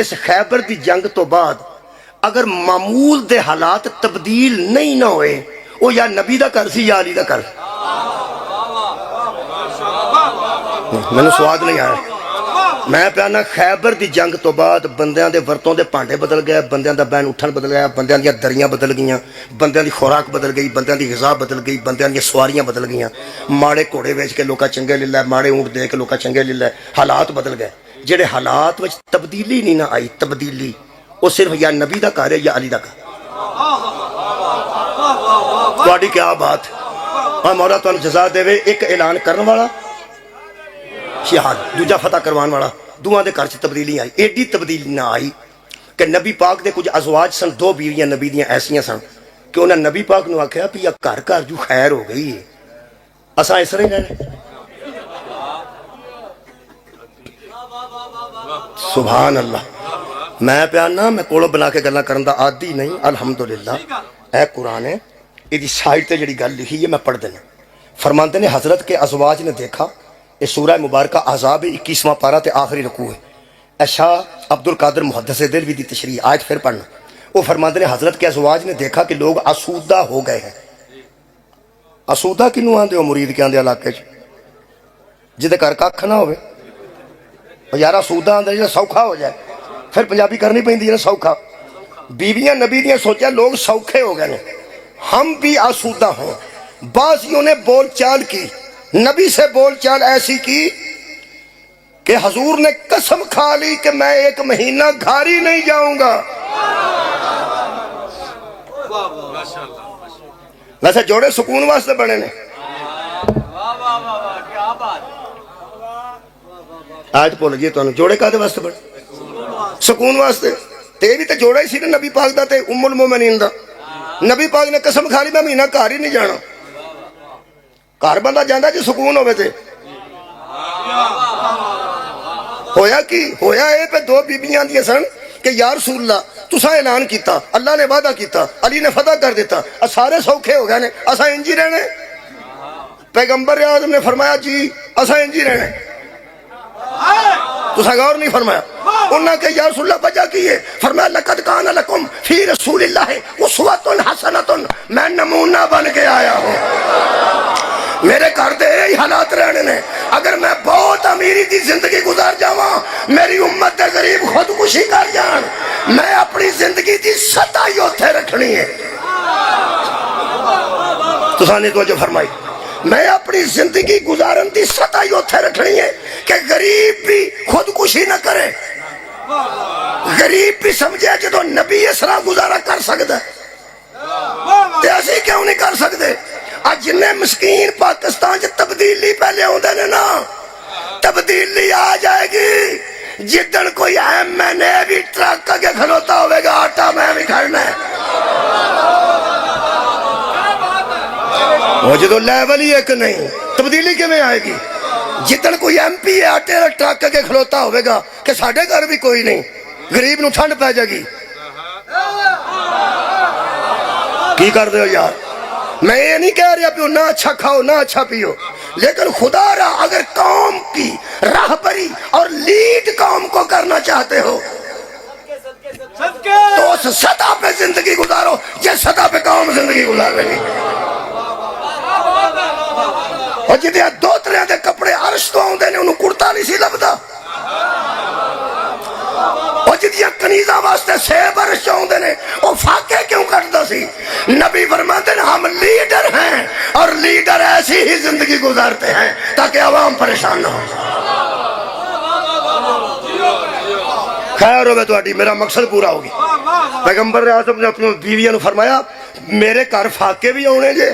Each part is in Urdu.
اس خیبر دی جنگ تو بعد اگر معمول دے حالات تبدیل نہیں نہ ہوئے وہ یا نبی دا کر سی یا علی دا کر. میں نے سواد نہیں آیا. میں پیانا خیبر دی جنگ تو بعد بندیاں دے ورتوں دے پانڈے بدل گئے, بندیاں دا بین اٹھن بدل گیا, بندیاں دی دریاں بدل گئیاں, بندیاں دی خوراک بدل گئی, بندیاں دی غذا بدل گئی, بندیاں دی سواریاں بدل گئیاں. ماڑے گھوڑے ویچ کے لوکا چنگے لے لے, ماڑے اونٹ دے کے لوکا چنگے لے لے. حالات بدل گئے. جڑے حالات وچ تبدیلی نہیں نہ آئی, تبدیلی وہ صرف یا نبی دا کار ہے یا علی دا کار. تہاڈی کیا بات. اور مولا تانوں جزا دے. ایک اعلان کرن والا شہاد, دوجا فتح کروان والا, دوہاں دے گھر چ تبدیلی آئی. ایڈی تبدیلی نہ آئی کہ نبی پاک دے کچھ ازواج سن, دو بیویاں نبی دیاں ایسیاں سن کہ انہاں نبی پاک نو آکھیا بھی یا گھر گھر جو خیر ہو گئی ہے, اساں اس طرح ہی رہنے. سبحان اللہ. میں پیانا میں کولو بنا کے گلاں کرن دا عادی نہیں. الحمدللہ اے قرآن ہے, یہ سائٹ تے جڑی گل لکھی ہے میں پڑھ دینا. فرماندے نے حضرت کے ازواج نے دیکھا, یہ سورہ مبارکہ احزاب 21واں پارہ تے آخری رکوع ہے. شاہ عبد القادر محدث دہلوی دی تشریح آیت پھر پڑھنا. وہ فرماندے نے حضرت کے ازواج نے دیکھا کہ لوگ آسودہ ہو گئے ہیں. آسودہ کنوں آندے ہو مرید کے آندے علاقے جدے کر کھ نہ ہوئے یار آسودہ آندے جا سوکھا ہو جائے. پھر پنجابی کرنی پہندی ہے سوکھا. بیویاں نبی دیاں سوچا لوگ سوکھے ہو گئے, ہم بھی آسودہ ہوں. بعضیوں نے بول چال کی, نبی سے بول چال ایسی کی کہ حضور نے قسم کھا لی کہ میں 1 مہینہ گھر ہی نہیں جاؤں گا. ویسے جوڑے سکون واسطے بنے نے. آج بول جی تو جوڑے کہتے واسطے بنے, سکون واسطے. تے بھی تے جوڑا ہی سی نا نبی پاک دا تے ام المومنین دا. نبی پاک نے قسم کھا لی میں مہینہ گھر ہی نہیں جانا. گھر بندہ جاندہ جی سکون ہوئے تھے. ہویا کی ہویا اے پہ 2 بیبیاں دیا سن کہ یا رسول اللہ تساں اعلان کیتا, اللہ نے وعدہ کیتا, علی نے فتح کر دیتا, سارے سوکھے ہو گئے نے, اساں انجی رہنے. پیغمبر اعظم نے فرمایا جی اساں انجی رہنے. تساں غور نہیں فرمایا. انہاں کہ یا رسول اللہ وجہ کی ہے؟ فرمایا لقد کان لکم فی رسول اللہ اسوۃ حسنۃ, میں نمونہ بن کے آیا ہوں. میرے گھر دے ہی حالات رہنے نے. اگر میں بہت امیری دی زندگی گزار جاواں, میری امت دے غریب خودکشی کر جان, میں اپنی زندگی دی سطح ہی اوتھے رکھنی ہے. تساں نے توجہ فرمائی. میں اپنی زندگی گزارن دی سطح ہی اوتھے رکھنی ہے کہ غریب بھی خودکشی نہ کرے. غریب بھی سمجھے جدو نبی اس طرح گزارا کر سکتا ہے تے اسی کیوں نہیں کر سکتے. آج جنہیں مسکین پاکستان سے تبدیلی پہلے ہوندے نے نا, تبدیلی آ جائے گی جدن کوئی میں بھی ٹرک کے کھلوتا ہوئے گا, آٹا میں بھی کھڑنا ہے. وہ جدو لیول ہی ایک نہیں, تبدیلی کے میں آئے گی جدن کوئی ایم پی آٹے ٹرک کے کھلوتا ہوئے گا کہ ساڑھے گھر بھی کوئی نہیں, غریب نو ٹھنڈ پہ جائے گی. کی کر دے ہو یار. میں یہ نہیں کہہ رہا پیو نہ اچھا کھاؤ نہ اچھا پیو, لیکن خدا رہا اگر قوم کی راہبری اور لیڈ قوم کو کرنا چاہتے ہو تو اس سطح پہ زندگی گزارو جس سطح پہ قوم زندگی گزار رہی. اور جدے 2 طرح دے کپڑے عرش تو آؤں دے نے انہوں کرتا نہیں سی لبدا. اور جدیاں کنیزہ واسطے سیب عرش تو آؤں دے نے وہ فاقے کیوں کرتا سی. نبی فرماتے ہیں ہم لیڈر ہیں اور لیڈر ایسی ہی زندگی گزارتے ہیں تاکہ عوام پریشان نہ ہو. خیر ہوئے تو آٹی میرا مقصد پورا ہوگی. پیغمبر اعظم نے اپنی بیویوں نے فرمایا میرے گھر فاقے بھی آنے جے,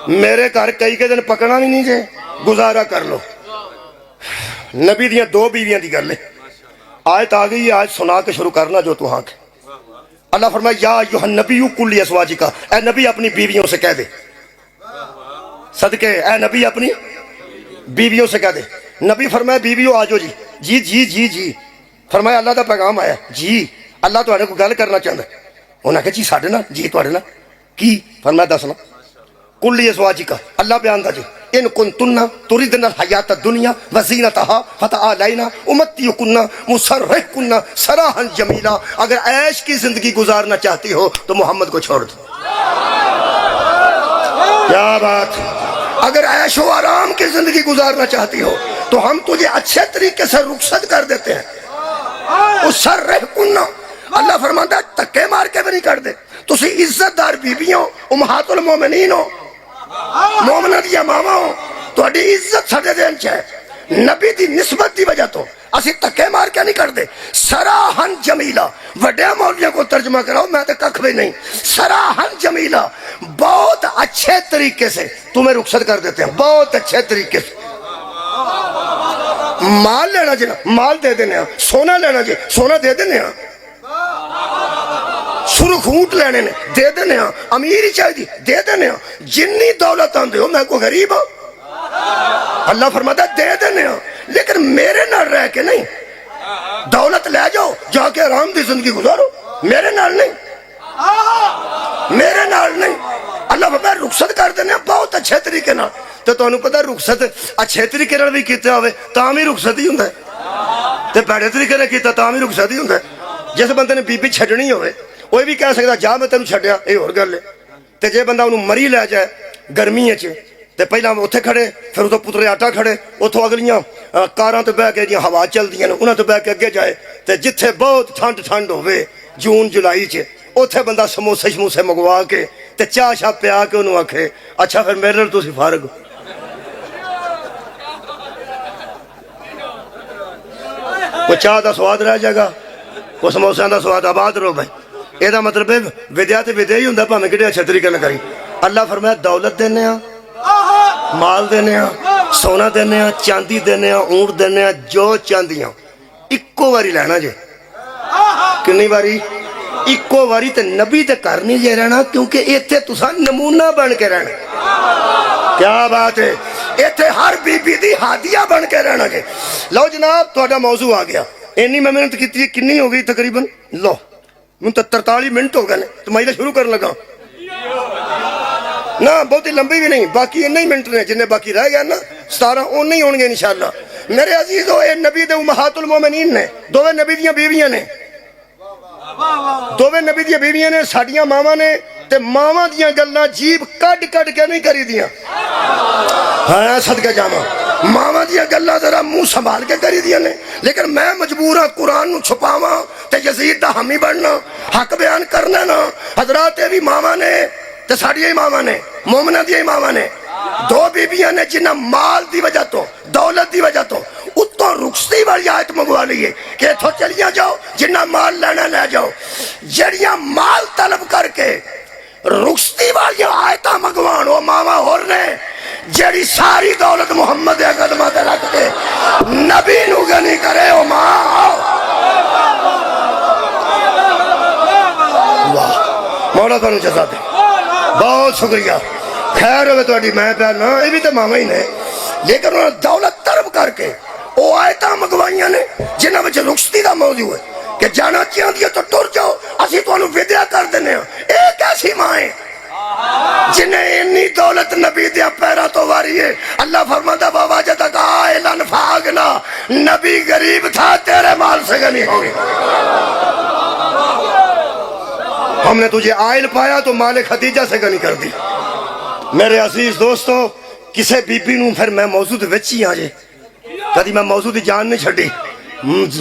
میرے گھر کئی کے دن پکڑا بھی نہیں جے, گزارا کر لو. نبی دیاں 2 بیویاں دی گل ہے. آیت آ گئی, آج سنا کے شروع کرنا جو تو ہاں کے. اللہ فرمایا یا ایھا النبی قل لازواجک, اے نبی اپنی بیویوں سے کہہ دے, صدقے اے نبی اپنی بیویوں سے کہہ دے. نبی فرمایا بیویوں آجو جی. جی جی جی جی. فرمایا اللہ دا پیغام آیا جی, اللہ تواڈے کو گل کرنا چاہتا ہے. انہاں کہا جی ساڈے نال, جی تواڈے نال کی. فرمایا دسنا. قل لازواجک, اللہ بیان دا جی ان کنتن تریدن الحیات الدنیا وزینتہا فتعالینا امتیکن مسرحکن سراحا جمیلا. اگر عیش کی زندگی گزارنا چاہتی ہو تو محمد کو چھوڑ دو. کیا بات. اگر عیش و آرام کی زندگی گزارنا چاہتی ہو تو ہم تجھے اچھے طریقے سے رخصت کر دیتے ہیں. مسرحکن اللہ فرماتا ہے تکے مار کے بھی نہیں کر دے. تسی عزت دار بیبیوں امہات المومنین ہو, مومنہ دیا ماما ہو, تو اڈی عزت ساڑے دین چاہے نبی دی نسبت دی وجہ تو اسی تکے مار کے نہیں کر دے. سراحن جمیلہ وڈے مولیوں کو ترجمہ کراؤ, میں تے ککھ بھی نہیں. سراحن جمیلہ بہت اچھے طریقے سے تمہیں رخصت کر دیتے ہیں, بہت اچھے طریقے سے. مال لینا جی مال دے دینے ہیں, سونا لینا جی سونا دے دینے ہیں, سرخ اونٹ لینے نے دے دینے ہیں, امیر ہی چاہیے دے دینے ہیں, جنی دولت آندے ہو میں کو غریب ہوں اللہ فرماتا ہے دے دینے ہیں, لیکن میرے نال رہ کے نہیں. دولت لے جاؤ جا کے آرام دی زندگی گزارو, میرے نال نہیں, میرے نال نہیں. اللہ فرماتا ہے رخصت کر دینے ہیں بہت اچھے طریقے نال. تو تانوں پتہ رخصت اچھے طریقے نال بھی کیتا ہوئے تاں بھی رخصت ہی ہوندا ہے, تے بڑے طریقے نال کیتا تاں بھی رخصت ہی ہوندا ہے. جس بندے نے بی بی چھڈنی ہوئے وہ بھی کہہ سکتا جا میں تینوں چھڈیا, یہ اور گل ہے. تے جے بندہ انہوں مری لے جائے گرمی چ تے پہلا اتنے کھڑے پھر اتوں پترے آٹا کھڑے, اتوں اگلیاں کاراں تے بہ کے جی ہوا چلدیاں نے انہاں تے بہ کے اگے جائے, تے جتھے بہت ٹھنڈ ہوئے جون جولائی چ اوتھے بندہ سموسے شموسے منگوا کے تے چاہ شاہ پیا کے انہوں آکھے اچھا پھر میرے نال تسی فارغ ہو. کوئی چاہ دا سواد رہ جائے گا, کوئی سموسیاں دا سواد آباد رہو بھائی. یہ دا مطلب ہے ودیا تے ودیا ہی ہوندا بھاویں کڈے اچھے طریقے نال کری. اللہ فرمایا دولت دینے ہاں, مال دینے ہاں, سونا دینے ہاں, چاندی دینے ہاں, اونٹ دینے ہاں, جو چاندیاں اکو واری لینا جے. کنی واری؟ اکو واری. تے نبی تے کر نہیں جے رہنا کیونکہ ایتھے تساں نمونہ بن کے رہنا. کیا بات ہے, ایتھے ہر بی بی دی ہادیہ بن کے رہنا جے. لو جناب تہاڈا موضوع آ گیا. اینی میں محنت کیتی کنی ہو گئی تقریباً, لو من 43 منٹ ہو گئے تو میں شروع کر لگا نا, بہت ہی لمبی بھی نہیں, باقی انہی منٹ نے جنہیں باقی رہ گیا نا 17 انہی ہوں گے انشاءاللہ. میرے عزیزو اے نبی دے امہات المومنین نے, دوویں نبی دیاں بیویاں نے, دوویں نبی دیاں بیویاں نے, ساڈیاں ماواں نے, تے ماواں دیاں گلاں جیب کڈ کے نہیں کری دیاں. ہاں صدقہ جاواں ماواں دیاں گلاں ذرا منہ سنبھال کے کری دیاں نے, لیکن میں مجبور ہاں قرآن نو چھپاواں تے یزید دا حامی بننا, حق بیان کرنا نا. حضرات بھی ماواں نے تے ساڈیاں ہی ماواں نے, مومنہ دیاں ہی ماواں نے. دو بیبیاں نے جنہاں مال دی وجہ تو دولت دی وجہ تو اتوں رخصتی والی آیت منگوا لیے کہ اتھوں چلیاں جاؤ جنہاں مال لینا لے جاؤ. جڑیاں مال طلب کر کے رخصتی والی آیتاں منگوان وہ ماواں ہور نے جڑی ساری دولت محمد دے قدماں تے رکھ کے نبی نو غنی کرے. او ماں واہ مولا تانوں جزا دے, بہت شکریہ. خیر ہوئے تو میں پہ نا, یہ بھی تو ماما ہی نے, لیکن انہوں نے دولت طلب کر کے وہ آیتاں منگوائیاں نے جنہاں وچ رخصتی دا موضوع ہے کہ جانا چاہندی ہے تو ٹر جاؤ, اسی تانوں ودیا کر دینے ہاں. ایک ایسی ماں ہے جنہیں انی دولت نبی دیا پیرا تو واری ہے. اللہ فرماتا وَوَجَدَكَ عَائِلًا فَأَغْنَىٰ, نبی غریب تھا تیرے مال سے غنی ہو گیا. ہم نے تجھے عائل پایا تو مال خدیجہ سے غنی کر دی. میرے عزیز دوستو, کسے بی بی نوں پھر میں موضوع دے وچ ہی آ جے, کدی میں موضوع دی جان نہیں چھڈی.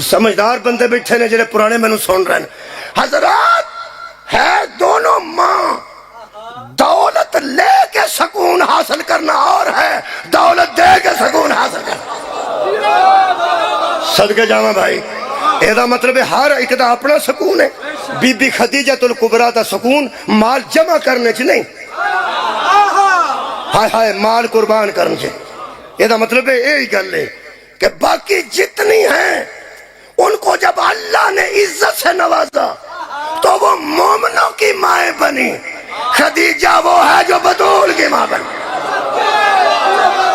سمجھدار بندے بیٹھے نے جڑے پرانے مینوں سن رہے ہیں. حضرات ہے دونوں ماں, دولت لے کے سکون حاصل کرنا اور ہے دولت دے کے سکون حاصل کرنا. صدقے جاواں بھائی, اے دا مطلب ہے ہر ایک دا اپنا سکون ہے. بی بی خدیجہ الکبریٰ دا سکون مال جمع کرنے چ نہیں, ہائے ہائے مال قربان کرنے چ. یہ دا مطلب ہے یہی گل ہے کہ باقی جتنی ہیں ان کو جب اللہ نے عزت سے نوازا تو وہ مومنوں کی مائیں بنی. خدیجہ وہ ہے جو بطول کی ماں بنی.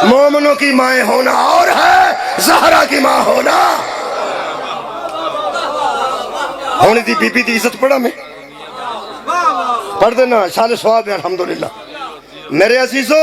مومنوں کی مائیں ہونا اور ہے زہرا کی ماں ہونا. ہونی دی بی بی دی عزت پڑھا میں پڑھ دینا سال سواب ہے الحمدللہ. میرے عزیزو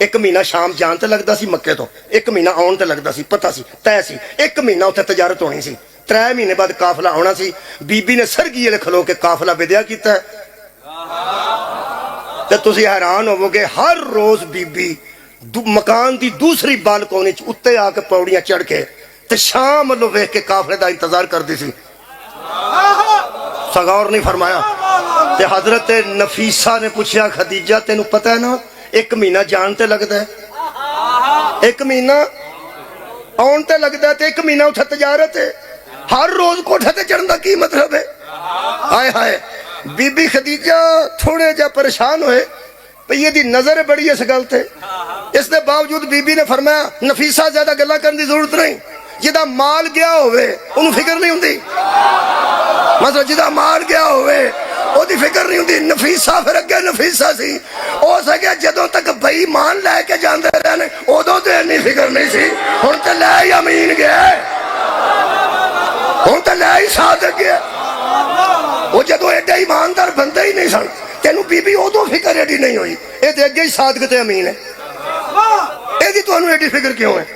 ਇੱਕ ਮਹੀਨਾ ਸ਼ਾਮ ਜਾਣ ਤੇ ਲੱਗਦਾ ਸੀ ਮੱਕੇ ਤੋਂ, ਇੱਕ ਮਹੀਨਾ ਆਉਣ ਤੇ ਲੱਗਦਾ ਸੀ, ਪਤਾ ਸੀ, ਤੈਅ ਸੀ। ਇੱਕ ਮਹੀਨਾ ਉੱਥੇ ਤਜਾਰਤ ਹੋਣੀ ਸੀ, 3 ਮਹੀਨੇ ਬਾਅਦ ਕਾਫਲਾ ਆਉਣਾ ਸੀ। ਬੀਬੀ ਨੇ ਸਰਗੀ ਵਾਲੇ ਖਲੋ ਕੇ ਕਾਫਲਾ ਵਿਦਿਆ ਕੀਤਾ ਤੇ ਤੁਸੀਂ ਹੈਰਾਨ ਹੋਵੋਗੇ, ਹਰ ਰੋਜ਼ ਬੀਬੀ ਮਕਾਨ ਦੀ ਦੂਸਰੀ ਬਾਲਕੋਨੀ ਚ ਉੱਤੇ ਆ ਕੇ ਪੌੜੀਆਂ ਚੜ੍ਹ ਕੇ ਤੇ ਸ਼ਾਮ ਵੱਲੋਂ ਵੇਖ ਕੇ ਕਾਫਲੇ ਦਾ ਇੰਤਜ਼ਾਰ ਕਰਦੀ ਸੀ। ਸਗੌਰ ਨਹੀਂ ਫਰਮਾਇਆ। ਤੇ ਹਜ਼ਰਤ ਨਫੀਸਾ ਨੇ ਪੁੱਛਿਆ, ਖਦੀਜਾ ਤੈਨੂੰ ਪਤਾ ਹੈ ਨਾ 1 ਮਹੀਨਾ ਜਾਣ ਤੇ ਲੱਗਦਾ ਹੈ, 1 ਮਹੀਨਾ ਆਉਣ ਤੇ ਲੱਗਦਾ ਤੇ 1 ਮਹੀਨਾ ਉੱਥੇ ਤਜਾਰਤ ਹੈ, ਹਰ ਰੋਜ਼ ਕੋਠੇ ਤੇ ਚੜਨ ਦਾ ਕੀ ਮਤਲਬ ਹੈ? ਹਾਏ ਹਾਏ। ਬੀਬੀ ਖਦੀਜਾ ਥੋੜੇ ਜਿਹਾ ਪਰੇਸ਼ਾਨ ਹੋਏ ਭਈ ਇਹਦੀ ਨਜ਼ਰ ਬੜੀ ਇਸ ਗੱਲ ਤੇ। ਇਸ ਦੇ ਬਾਵਜੂਦ ਬੀਬੀ ਨੇ ਫਰਮਾਇਆ, ਨਫੀਸਾ ਜ਼ਿਆਦਾ ਗੱਲਾਂ ਕਰਨ ਦੀ ਜ਼ਰੂਰਤ ਨਹੀਂ, ਜਿਹਦਾ ਮਾਲ ਗਿਆ ਹੋਵੇ ਉਹਨੂੰ ਫਿਕਰ ਨਹੀਂ ਹੁੰਦੀ। ਮਤਲਬ ਜਿਹਦਾ ਮਾਲ ਗਿਆ ਹੋਵੇ ਉਹਦੀ ਫਿਕਰ ਨਹੀਂ ਹੁੰਦੀ। ਨਫੀਸਾ ਫਿਰ ਅੱਗੇ ਨਫੀਸਾ ਸੀ, ਹੋ ਸਕਿਆ ਜਦੋਂ ਤੱਕ ਬੇਈਮਾਨ ਲੈ ਕੇ ਜਾਂਦੇ ਰਹਿਣ ਉਦੋਂ ਤੇ ਇੰਨੀ ਫਿਕਰ ਨਹੀਂ ਸੀ। ਹੁਣ ਤੇ ਲੈ ਹੀ ਅਮੀਨ ਗਿਆ, ਹੁਣ ਤੇ ਲੈ ਹੀ ਸਾਦਕ ਗਿਆ। ਉਹ ਜਦੋਂ ਐਡਾ ਇਮਾਨਦਾਰ ਬੰਦੇ ਹੀ ਨਹੀਂ ਸਨ, ਤੈਨੂੰ ਬੀਬੀ ਉਦੋਂ ਫਿਕਰ ਐਡੀ ਨਹੀਂ ਹੋਈ। ਇਹ ਤੇ ਅੱਗੇ ਹੀ ਸਾਦਕ ਤੇ ਅਮੀਨ ਹੈ, ਇਹਦੀ ਤੁਹਾਨੂੰ ਐਡੀ ਫਿਕਰ ਕਿਉਂ ਹੈ?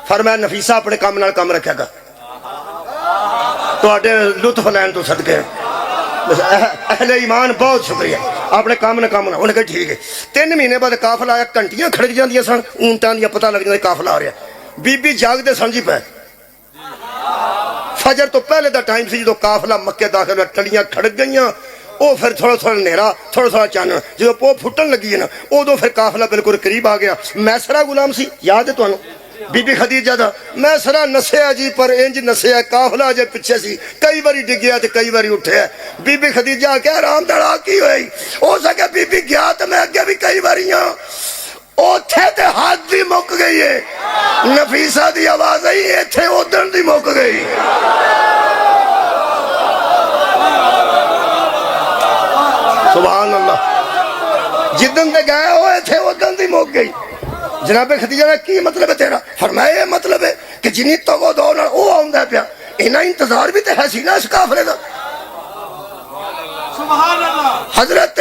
ਫਰਮਾਇਆ ਨਫੀਸਾ ਆਪਣੇ ਕੰਮ ਨਾਲ ਕੰਮ ਰੱਖਿਆ ਕਰ, ਤੁਹਾਡੇ ਲੁਤਫ ਲੈਣ ਤੋਂ ਸਦਕੇ ਅਹਲੇ ਈਮਾਨ ਬਹੁਤ ਸ਼ੁਕਰੀਆ, ਆਪਣੇ ਕੰਮ ਨਾਲ ਕੰਮ ਨਾ। ਉਹਨੇ ਕਿਹਾ ਠੀਕ ਹੈ। 3 ਮਹੀਨੇ ਬਾਅਦ ਕਾਫਲਾ ਆਇਆ, ਘੰਟੀਆਂ ਖੜਕ ਜਾਂਦੀਆਂ ਸਨ ਊਂਟਾਂ ਦੀਆਂ, ਪਤਾ ਲੱਗ ਜਾਂਦਾ ਕਾਫਲਾ ਆ ਰਿਹਾ। ਬੀਬੀ ਜਾਗਦੇ ਸਨ ਜੀ ਪੈ, ਫਜਰ ਤੋਂ ਪਹਿਲੇ ਦਾ ਟਾਈਮ ਸੀ ਜਦੋਂ ਕਾਫਲਾ ਮੱਕੇ ਦਾਖਲ ਹੋਇਆ, ਟਲੀਆਂ ਖੜਕ ਗਈਆਂ। ਉਹ ਫਿਰ ਥੋੜਾ ਥੋੜਾ ਹਨੇਰਾ, ਥੋੜਾ ਥੋੜਾ ਚਾਨਣ, ਜਦੋਂ ਪੋਹ ਫੁੱਟਣ ਲੱਗੀ ਹੈ ਨਾ ਉਦੋਂ ਫਿਰ ਕਾਫਲਾ ਬਿਲਕੁਲ ਕਰੀਬ ਆ ਗਿਆ। ਮੈਸਰਾ ਗੁਲਾਮ ਸੀ, ਯਾਦ ਹੈ ਤੁਹਾਨੂੰ ਬੀਬੀ ਖਦੀਜਾ ਦਾ? ਮੈਸਰਾ ਨਸਿਆ ਜੀ, ਪਰ ਇੰਜ ਨਸਿਆ ਕਾਫਲਾ ਜੇ ਪਿੱਛੇ ਸੀ, ਕਈ ਵਾਰੀ ਡਿੱਗਿਆ ਤੇ ਕਈ ਵਾਰੀ ਉੱਠਿਆ। ਬੀਬੀ ਖਦੀਜਾ ਕਿਹਾ ਆਰਾਮ ਦੜਾ ਕੀ ਹੋਈ? ਹੋ ਸਕਿਆ ਬੀਬੀ ਗਿਆ ਤੇ ਮੈਂ ਅੱਗੇ ਵੀ ਕਈ ਵਾਰੀ ਆ, ਉੱਥੇ ਤੇ ਹੱਦ ਦੀ ਮੁੱਕ ਗਈ ਏ। ਨਫੀਸਾ ਦੀ ਆਵਾਜ਼ ਆਈ, ਇੱਥੇ ਉਦਣ ਦੀ ਮੁੱਕ ਗਈ। ਸੁਭਾਨ ਅੱਲਾਹ। ਜਿੱਦਣ ਤੇ ਗਏ ਉਹ ਇੱਥੇ ਉਦਣ ਦੀ ਮੁੱਕ ਗਈ। ਜਨਾਬੇ ਖਦੀਜਾ ਦਾ ਕੀ ਮਤਲਬ ਹੈ ਤੇਰਾ? ਫਰਮਾਇਆ ਇਹ ਮਤਲਬ ਹੈ ਕਿ ਜਿੰਨੀ ਤਗੋ ਦੋ ਨਾਲ ਉਹ ਆਉਂਦਾ ਪਿਆ, ਇਹਨਾਂ ਇੰਤਜ਼ਾਰ ਵੀ ਤੇ ਹੈ ਸੀ ਨਾ ਇਸ ਕਾਫਲੇ ਦਾ। ਸੁਭਾਨ ਅੱਲਾਹ। ਹਜ਼ਰਤ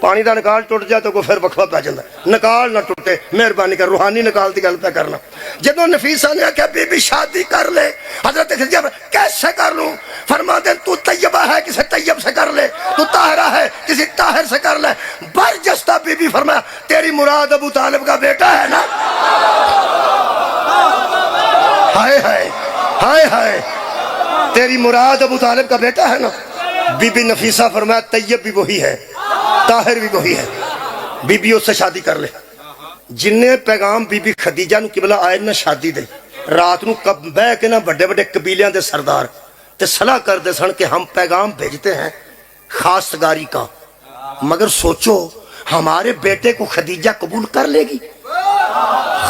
پانی دا نکال ٹوٹ جائے تو کوئی پھر وقفہ پہ جاتا ہے، نکال نہ ٹوٹے، مہربانی کر، روحانی نکال دی گل پہ کرنا۔ جدو نفیسہ نے کہا بی بی شادی کر لے، حضرت خدیجہ کیسے کر لوں؟ فرما دیں تو طیبہ ہے کسی طیب سے کر لے، تو طاہرہ ہے کسی طاہر سے کر لے۔ برجستہ بی بی فرمایا تیری مراد ابو طالب کا بیٹا ہے نا؟ ہائے ہائے ہائے ہائے، تیری مراد ابو طالب کا بیٹا ہے نا؟ بی بی نفیسہ فرمایا طیب بھی وہی ہے، طاہر بھی وہی ہے، بی بی اس سے شادی کر لے۔ جنہیں پیغام بی بی خدیجہ نو قبلہ آئے نہ شادی دے، رات نو بہ کے نہ بڑے بڑے قبیلیاں دے سردار تے صلاح کر دے سن کہ ہم پیغام بھیجتے ہیں خواستگاری کا، مگر سوچو ہمارے بیٹے کو خدیجہ قبول کر لے گی؟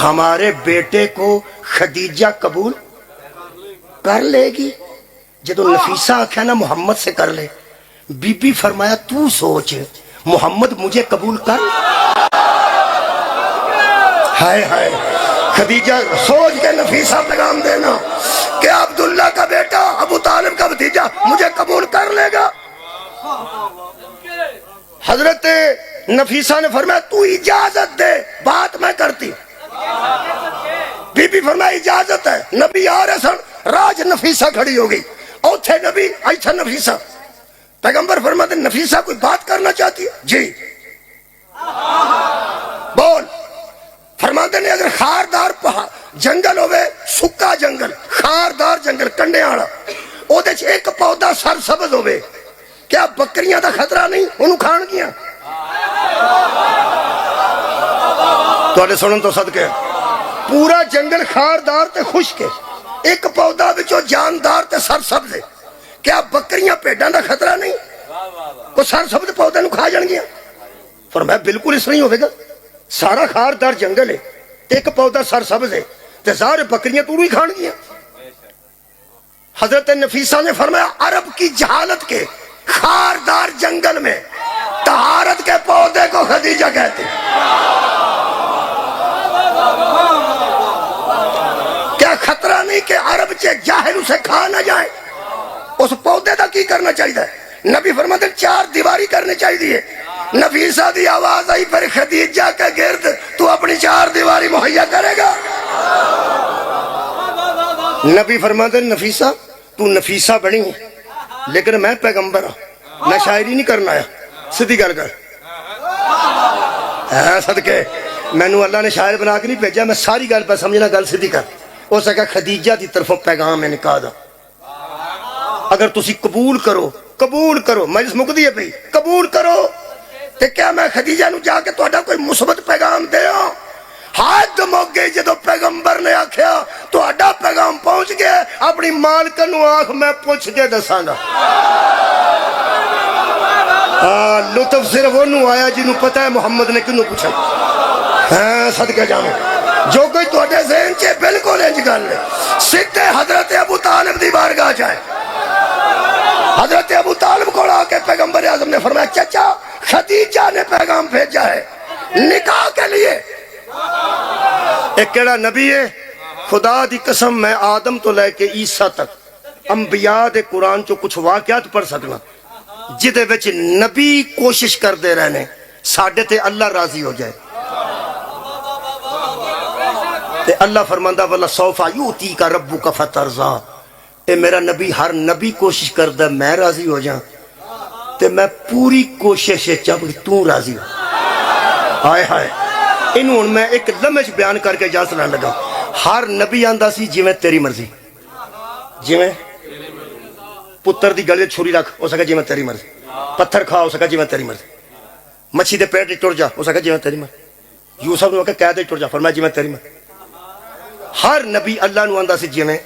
ہمارے بیٹے کو خدیجہ قبول کر لے گی؟ جدو نفیسہ آکھا نا محمد سے کر لے، بی بی فرمایا تو سوچ محمد مجھے قبول کر؟ ہائے ہائے، خدیجہ سوچ کے نفیسہ پیغام دینا کہ عبداللہ کا بیٹا ابو طالب کا بھتیجا مجھے قبول کر لے گا۔ حضرت نفیسہ نے فرمایا تو اجازت دے بات میں کرتی۔ بی بی فرمایا اجازت ہے۔ نبی آ رہے سن، راج نفیسہ کھڑی ہو گئی، اوتھے نبی ایتھا نفیسہ۔ پیغمبر فرماتے نفیسہ کوئی بات کرنا چاہتی ہے؟ جی بول۔ فرماتے نے اگر خاردار جنگل ہوئے، سکا جنگل، خاردار جنگل کنڈے آڑا، او دے ایک پودا سر سبز ہوئے، کیا بکریاں دا خطرہ نہیں انہوں کھان گیا؟ تو آلے سنن تو صدقے، پورا جنگل خاردار تے خشک ہے، ایک پودا بچو جاندار تے سر سبز ہے، کیا بکریاں پیڈاں دا خطرہ نہیں؟ کو سر سبز پودے نو کھا جان گیا؟ فرمایا بالکل اس نہیں ہوئے گا، سارا خاردار جنگل ہے، ایک پودا سر سبز ہے، تے ظاہر بکریاں تو ہی کھان گیا۔ حضرت نفیسہ نے فرمایا عرب کی جہالت کے خاردار جنگل میں طہارت کے پودے کو خدیجہ کہتے ہیں۔ کیا خطرہ نہیں کہ عرب چے جاہل اسے کھا نہ جائے؟ اس پودے دا کی کرنا چاہیے؟ نبی فرماتے چار دیواری کرنے چاہیے۔ نفیسہ دی آواز آئی پر خدیجہ کے گرد تو اپنی چار دیواری مہیا کرے گا؟ نبی فرماتے نفیسہ تو نفیسہ بڑی ہے لیکن میں پیغمبر ہوں، میں شاعری نہیں کرنا آیا، سیدھی گل کر۔ صدقے میں نو اللہ نے شاعر بنا کے نہیں بھیجا، میں ساری گل پہ سمجھنا، گل سیدھی کر۔ ہو سکا خدیجہ دی طرفوں پیغام ہے نکاح دا، اگر تسی قبول کرو مجلس مکدی ہے بھئی، قبول کرو تے کیا میں خدیجہ نو جا کے تہاڈا کوئی مثبت پیغام دے ہوں؟ حد مک گئی جدو پیغمبر نے آکھیا تہاڈا پیغام پہنچ گیا، اپنی مالکہ نو آکھ میں پوچھ کے دساں گا۔ لطف صرف انہوں آیا جنہوں پتہ ہے محمد نے کنوں پوچھا۔ صدقہ جانے جو کوئی تہاڈے ذہن چے بالکل انج گل لے، سیدھے حضرت ابو طالب دی بارگاہ جائے۔ حضرت ابو طالب کو آ کے پیغمبر اعظم نے فرمایا چچا خدیجہ نے پیغام بھیجا ہے نکاح کے لیے۔ ایک کیڑا نبی ہے، خدا دی قسم میں آدم تو لے کے عیسیٰ تک انبیاء دے قرآن چو کچھ واقعات پڑھ سکنا جدے وچ نبی کوشش کر دے رہنے ساڑھے تے اللہ راضی ہو جائے۔ تے اللہ فرماندہ والا سوفا یوتی کا ربو کا فترزا، اے میرا نبی ہر نبی کوشش کردہ میں راضی ہو جاؤں تے میں پوری کوشش چاہوں کہ تو راضی ہو۔ آئے ہائے انہوں میں ایک لمحہ بیان کر کے اجازت نہ لگا۔ ہر نبی آندہ سی جی میں تیری مرضی، جی میں پتر دی گلے چھری رکھ ہو سکا جی میں تیری مرضی، پتھر کھا ہو سکا جی میں تیری مرضی، مچھی دے پیٹ ٹر جا ہو سکا جی میں تیری مرضی، یوسف نے کہہ دے ٹر جا فرمایا جی میں تیری مرضی۔ ہر نبی اللہ نو آندہ سی جی میں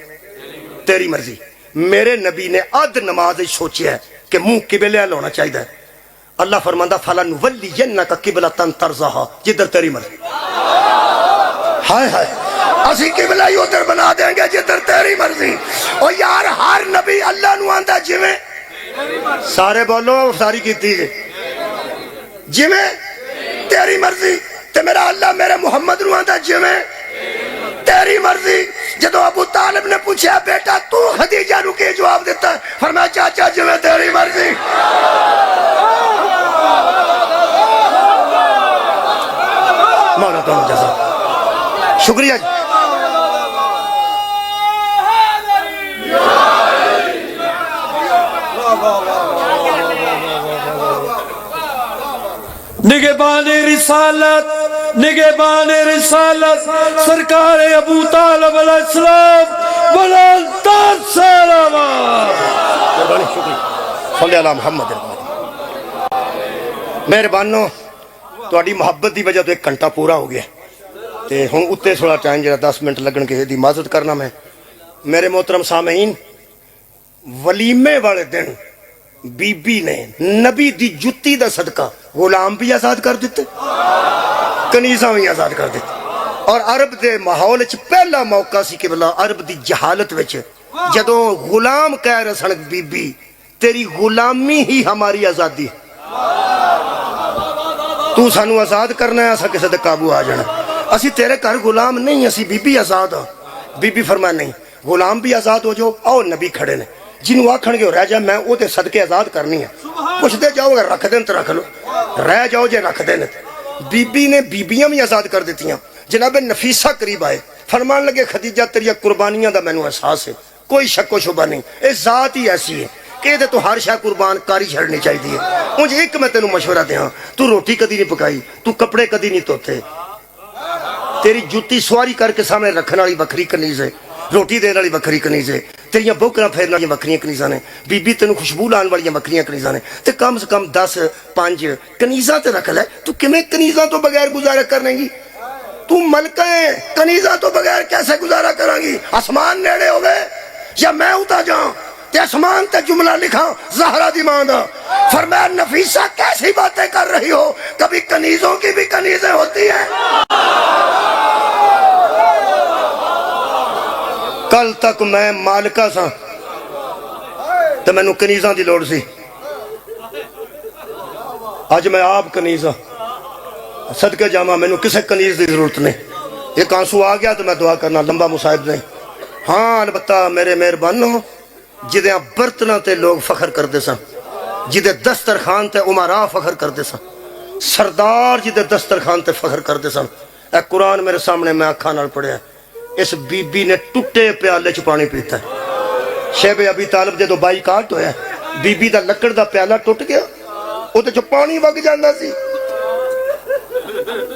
تیری مرضی۔ میرے نبی نے عد نماز سوچیا ہے کہ منہ قبلہ لانا چاہیے۔ اللہ فرماندہ فَلَنُوَلِّيَنَّكَ قِبْلَةً تَرْضَاهَا جدھر تیری مرضی۔ ہائے ہائے اسی قبلہ ہی ادھر بنا دیں گے جدھر تیری مرضی۔ اور یار ہر نبی اللہ نو آندہ جی میں سارے بولو ساری کیتی ہے جی میں تیری مرضی، تے میرا اللہ میرے محمد نو آندہ جی میں تیری مرضی۔ جدو ابو طالب نے پوچھا بیٹا تو خدیجہ نو کے جواب دیتا ہے؟ فرمایا چاچا جی میں تیری مرضی۔ شکریہ جی. نگہبان رسالت سرکار ابو طالب علیہ السلام بلند سلامات. مہربانی شکریہ. صلی اللہ محمد. مہربانو تہاڈی محبت دی وجہ تو 1 گھنٹہ پورا ہو گیا تے ہن اتنے تھوڑا ٹائم جڑا 10 منٹ لگن کے دی معذرت کرنا. میں میرے محترم سامعین ولیمے والے دن بی بی نے نبی دی جتی دا صدقہ غلام بھی آزاد کر دیتے, کنیزاں بھی آزاد کر دیتے. اور عرب دے ماحول وچ پہلا موقع سی کہ بلا عرب دی جہالت وچ جدوں غلام کہہ رہے سن بی بی تیری غلامی ہی ہماری آزادی ہے, تو سانو آزاد کرنا ہے, اسا کسے دے قابو آ جانا, اسی تیرے گھر غلام نہیں, اسی بی بی آزاد ہاں. بی بی فرمایا نہیں, غلام بھی آزاد ہو جاؤ. آؤ نبی کھڑے نے, جنہوں آکھن گے رہ جا میں او تے صدقے آزاد کرنی ہے. پوچھتے جاؤ اگر رکھ دین تو رکھ لو, رہ جاؤ جے رکھ دین. بی بی نے بیبیاں بھی آزاد کر دیتی ہیں. جناب نفیسہ قریب آئے, فرمان لگے خدیجہ تیری قربانیاں دا مینوں احساس ہے, کوئی شک و شبہ نہیں, اے ذات ہی ایسی ہے کہ تو ہر شے قربان کاری چھڑنی چاہیے. مجھے ایک میں تینوں مشورہ دیاں, تو روٹی کدی نہیں پکائی, تو کپڑے کدی نہیں دھوتے, تیری جوتی سواری کر کے سامنے رکھنے والی وکری کنیز ہے, روٹی دینے والی وکری کنیز ہے, تیریاں بوکراں پھیرنے والی وکریاں کنیزاں نے, بی بی تینوں خوشبو لان والی وکریاں کنیزاں نے, تے کم سے کم 10-5 کنیزاں تے رکھ لے. تو کمیں کنیزاں تو بغیر گزارا کرنے گی؟ تو ملکہ ہے, کنیزاں تو بغیر کیسے گزارا کریں گی؟ آسمان نیڑے ہو گئے یا میں اتا جاؤں تے آسمان تے جملہ لکھا زہرا دی ماں دا, فرمایا نفیسہ کیسی باتیں کر رہی ہو, کبھی کنیزوں کی بھی کنیزیں ہوتی ہیں. کل تک میں مالکہ سا تو میں نو کنیزاں دی لوڑ سی, آج میں آپ کنیز ہاں, صدقے جامع میں نو کسے کنیز دی ضرورت نہیں. ایک آنسو آ گیا تو میں دعا کرنا, لمبا مصائب نہیں. ہاں البتہ میرے مہربانو جدے برتنا تے لوگ فخر کر دے سن, جدے دسترخوان تے عمراء فخر کر دے سن, سردار جدے دسترخوان تے فخر کر دے سن. اے قرآن میرے سامنے میں آنکھاں نال پڑھیا, اس بی بی نے ٹوٹے پیالے چ پانی پیتا ہے. شیب ابی طالب جدو بائی کاٹ ہویا, بی بی دا لکڑ دا پیالہ ٹوٹ گیا, او تے جو پانی وگ جاندا سی.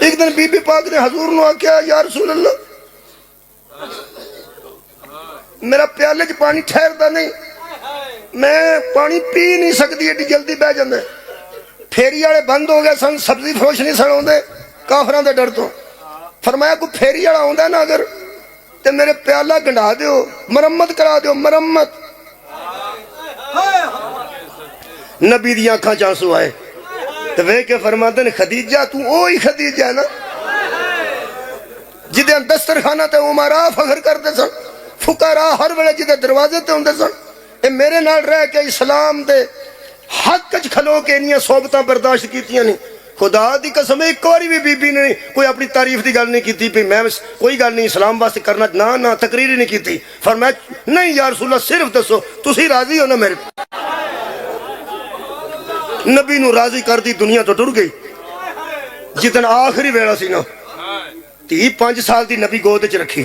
ایک دن بی بی پاک نے حضور نو آکھیا یا رسول اللہ میرا پیالے چ پانی ٹھہردا نہیں, میں پانی پی نہیں سکتی, ایڈی جلدی بہ جاندے. پھیری والے بند ہو گئے سن, سبزی فروش نہیں سن آوندے کافراں دے ڈر تو. فرمایا کوئی پھیری والا آوندا نا اگر تے میرے پیالہ گنڈا دیو, مرمت کرا دیو, مرمت. نبی دی آنکھاں چانسو آئے تو وہ کہ فرماتے ہیں خدیجہ تو اوہی خدیجہ ہے نا جدے دسترخانہ تے عمراء فخر کرتے سن, فقراء ہر ویلے جدے دروازے تے ہوندے سن. اے میرے نال رہ کے اسلام دے حق وچ کھلو کے انیاں صحبتاں برداشت کیتیاں نہیں. خدا دی قسم ایک باری بھی بی بی نے کوئی اپنی تعریف دی گل نہیں کیتی پی میں کوئی گل نہیں اسلام واسطے کرنا, نہ تقریر ہی نہیں کیتی. فرمایا نہیں یا رسول اللہ صرف دسو تسی راضی ہو نا میرے. نبی نو راضی کر دی دنیا تو ٹر گئی. جتن آخری ویڑا سی نا 5 سال دی نبی گود وچ رکھی,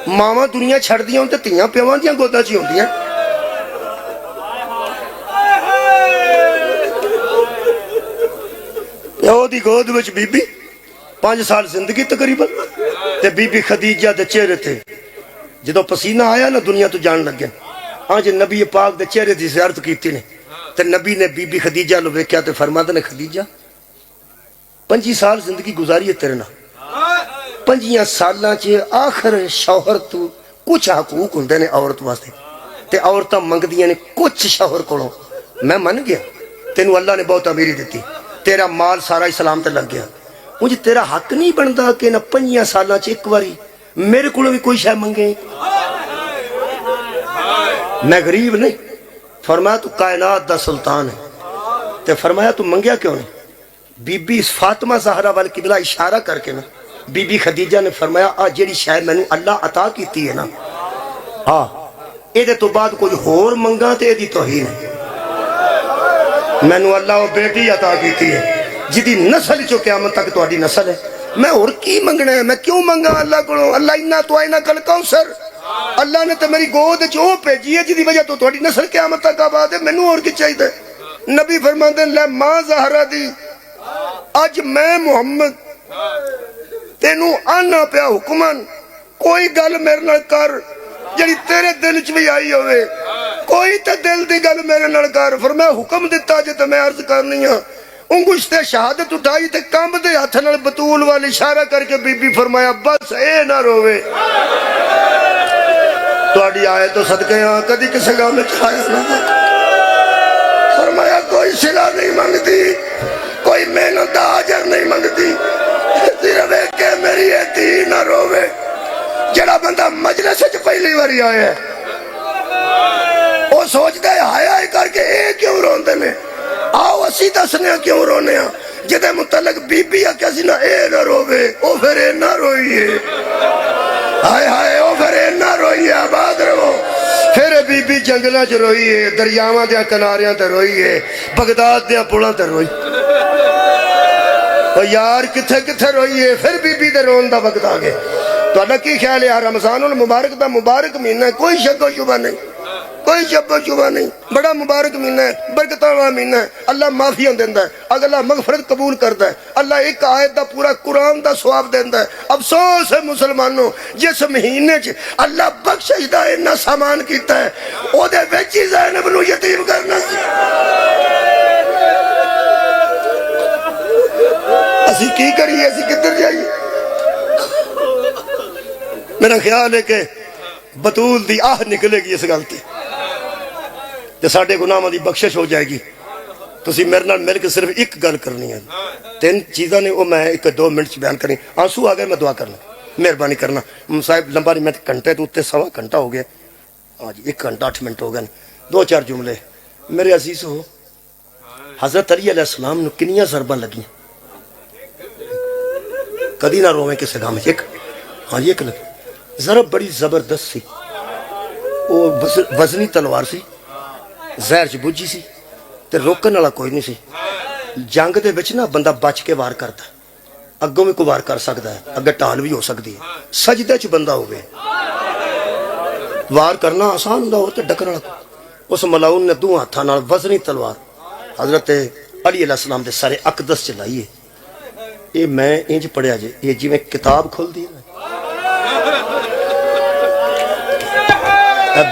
ماواں دنیا چھڑ دیاں تے تیاں پیواں دیاں گوداں چ ہوندیاں. پیو دی گود وچ بی بی 5 سال زندگی تقریباً, تے بی بی خدیجہ دے چہرے تے جدو پسینہ آیا نا دنیا تو جان لگے. ہاں جی نبی پاک دے چہرے دی زیارت کیتی نے تے نبی نے بی بی خدیجہ لو ویکھیا تے فرماتے نے خدیجہ 25 سال زندگی گزاری ہے تیرے نال, 5 سالاں چ آخر شوہر تو کچھ حقوق ہوندے نے عورت واسطے تے عورتاں منگدیاں نے کچھ شوہر کولوں. میں من گیا تینوں اللہ نے بہت امیری دیتی, تیرا مال سارا اسلام تے لگ گیا, مجھے تیرا حق نہیں بنتا کہ نہ 5 سالاں چ ایک واری میرے کولوں بھی کوئی شے منگے. میں غریب نہیں. فرمایا تو کائنات دا سلطان ہے, تے فرمایا تو منگیا کیوں نہیں؟ بی بی فاطمہ زہرا وال قبلہ اشارہ کر کے نا بی بی خدیجہ نے فرمایا آ جیڑی شے مینوں اللہ عطا کیتی ہے نا, ہاں اے دے تو بعد کوئی ہور منگا تے دی توہین ہے. مینوں اللہ وہ بیٹی عطا کیتی ہے جدی نسل چو قیامت تک تہاڈی نسل ہے, میں اور کی منگنا ہے؟ میں کیوں منگا اللہ کو؟ اللہ انا تو آئینا کل کوثر، اللہ نے تو میری گود چو بھیجی ہے جی وجہ تو تھوڑی نسل قیامت تک آباد ہے، مینوں اور کی چاہیے؟ نبی فرماندے لے ماں زہرا دی اج میں محمد تینوں آنا پیا حکمن کوئی گل میرے نال کر جڑی تیرے دل چ بھی آئی ہوئے، کوئی تے دل دی گل میرے نال کر۔ فرمایا حکم دیتا جے تے میں عرض کرنی ہاں۔ انگشت شہادت اٹھائی تے کمب دے ہاتھ نال بطول وال اشارہ کر کے بی بی فرمایا بس اے نہ روے، تہاڈی آئے تو صدقے ہاں کدی کسے گاہ میں چھایا نہ۔ فرمایا کوئی صلہ نہیں منگتی، کوئی محنت دا اجر نہیں منگتی، صرف ایک کہ میری اے دھی نہ روے۔ جڑا بندہ مجلس وچ پہلی واری آیا ہے وہ سوچتا ہے ہائے ہائے کر کے اے کیوں روندے نے، آؤ اسی دسنے کیوں رونے ہاں۔ جدے متعلق بی بی آکھیا سی نہ اے نہ روے، او پھر اے نہ روئیے، ہائے ہائے او پھر اے نہ روئیے، آباد رہو۔ پھر بی بی جنگلاں چ روئیے، دریاواں دیاں کناریاں تے روئیے، بغداد دیاں پلاں تے روئی۔ او یار کتھے کتھے روئیے، پھر بی بی دے رون دا وقت آ گئے۔ تہاڈا کی خیال ہے رمضان المبارک دا مبارک مہینہ ہے، کوئی شک و شبہ نہیں، کوئی شک و شبہ نہیں، بڑا مبارک مہینہ ہے، برکتاں والا مہینہ ہے، اللہ معافیاں دیندا ہے، اللہ مغفرت قبول کرتا ہے، اللہ ایک آیت دا پورا قرآن دا ثواب دیندا ہے۔ افسوس ہے مسلمانوں جس مہینے چ اللہ بخشش دا اتنا سامان کیتا ہے او دے وچ ہی زینب نو یتیم کرنا سی۔ اسی کی کریے، اسی کدھر جائیے؟ میرا خیال ہے کہ بطول دی آہ نکلے گی اس غلطی تے ساڈے گناہاں دی بخشش ہو جائے گی۔ تسی میرے نال مل کے صرف ایک گل کرنی ہے، تین چیزاں نے وہ میں ایک دو منٹ چ بیان کرنی۔ آنسو آ گئے، میں دعا کرنا، مہربانی کرنا صاحب لمبا نہیں، میں گھنٹے تو اتنے سوا گھنٹہ ہو گیا، ہاں جی 1 گھنٹہ 8 منٹ ہو گئے، 2-4 جملے میرے عزیز ہو۔ حضرت علی علیہ السلام نو کنیاں ضرباں لگیاں، کدی نہ رویں کسے گام ایک، ہاں جی ایک لگی ضرب بڑی زبردست سی، وہ وزنی تلوار سی، زہر چ بجھی سی تے روکن والا کوئی نہیں سی۔ جنگ دے وچ نا بندہ بچ کے وار کرتا ہے، اگوں بھی کوئی وار کر سکتا ہے، اگے ٹال بھی ہو سکتی ہے، سجدے چ بندہ ہوئے وار کرنا آسان ہوندا ہو تے ڈکن والا۔ اس ملاؤن نے دو ہاتھاں نال وزنی تلوار حضرت علی علیہ السلام دے سارے اقدس چ لائیے۔ یہ میں انج پڑھیا جے، یہ جی میں کتاب کھول دی ہے،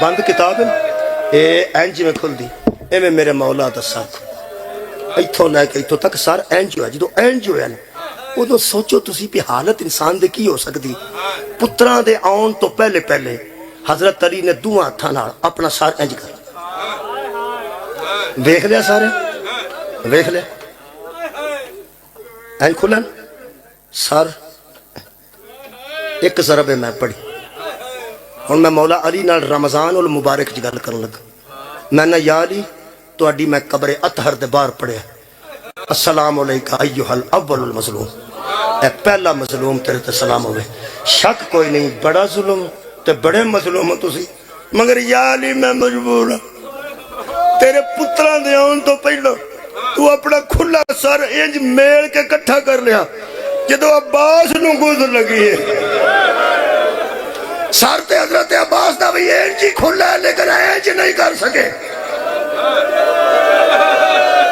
بند کتاب ہے، اے اینج میں کھل دی، اے میں میرے مولا دا سر ایتھوں لے کے ایتھوں تک سر اینج ہویا۔ جدو اینج ہویا نا ادو سوچو تسی بھی حالت انسان دے کی ہو سکتی۔ پتراں دے آن تو پہلے پہلے حضرت علی نے دو ہاتھاں نال اپنا سر اینج کر ویکھ لیا، سارے ویکھ لیا اینج کھلن سر ایک ضرب میں پڑھی۔ ہن میں مولا علی نال رمضان المبارک دی گل کرن لگا، میں نہ یا علی تہاڈی میں قبر اطہر دے باہر پڑھیا السلام علیکہ ایھا الاول المظلوم، اے پہلا مظلوم تیرے تے سلام ہوئے۔ شک کوئی نہیں بڑا ظلم تے بڑے مظلوم ہو تسی، مگر یا علی میں مجبور ہوں، تیرے پتراں دے آن تو پہلا تو اپنا کھلا سر انج میل کے کٹھا کر لیا، جدو عباس نو گزر لگی ہے سر تے حضرت عباس دا بھی انج ہی کھلا ہے لیکن انج نہیں کر سکے۔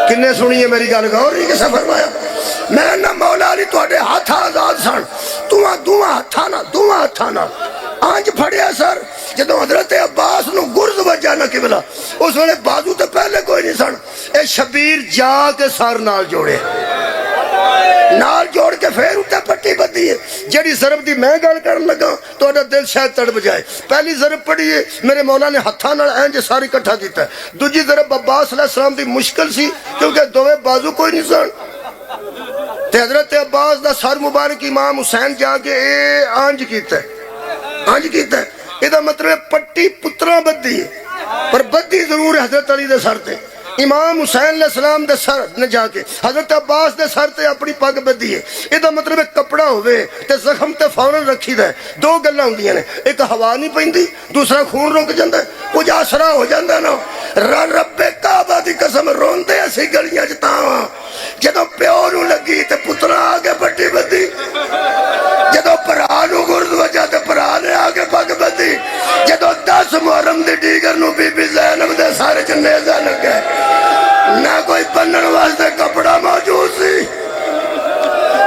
کنے سنیے میری گل غور نہیں کسے فرمایا؟ میں نہ مولا علی تواڈے ہاتھ آزاد سن، دوواں ہتھاں نال آنج پھڑیا سر۔ جدو حضرت عباس نو گرز وجہ نہ قبلہ، اس ویلے بازو تے پہلے کوئی نہیں سن، اے شبیر جا کے سر نال جوڑے، نال جوڑ کے پھر اتنے پٹی بدھی ہے۔ جڑی ضرب دی میں گل کرن لگا تہاڈا دل شاید تڑپ جائے۔ پہلی ضرب پڑھی ہے میرے مولا نے ہتھاں نال اینج ساری اکٹھا کیتا ہے، دوجی ضرب عباس علیہ السلام دی مشکل سی کیونکہ دوویں بازو کوئی نہیں سن، تے حضرت عباس دا سر مبارک امام حسین جا کے اے آنج کیتا ہے، آنج کیتا ہے۔ یہ مطلب پٹی پتراں بدھی ہے پر بدھی ضرور حضرت علی دے سر تے، امام حسین علیہ السلام دے سر نے جا کے حضرت عباس دے سر تے اپنی پگ بدھی ہے۔ یہ مطلب کپڑا ہوئے تے زخم تے فوراً رکھی دے، دو گلاں ہوندیاں نے، ایک ہوا نہیں پیندی، دوسرا خون رک جاندا ہے، کچھ آسرا ہو جاندا نا۔ رب کعبہ دی قسم روندے اسی گلیاں چ تاں جدوں پیو نوں لگی تے پترا آ کے پٹی بدھی۔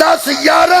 10-11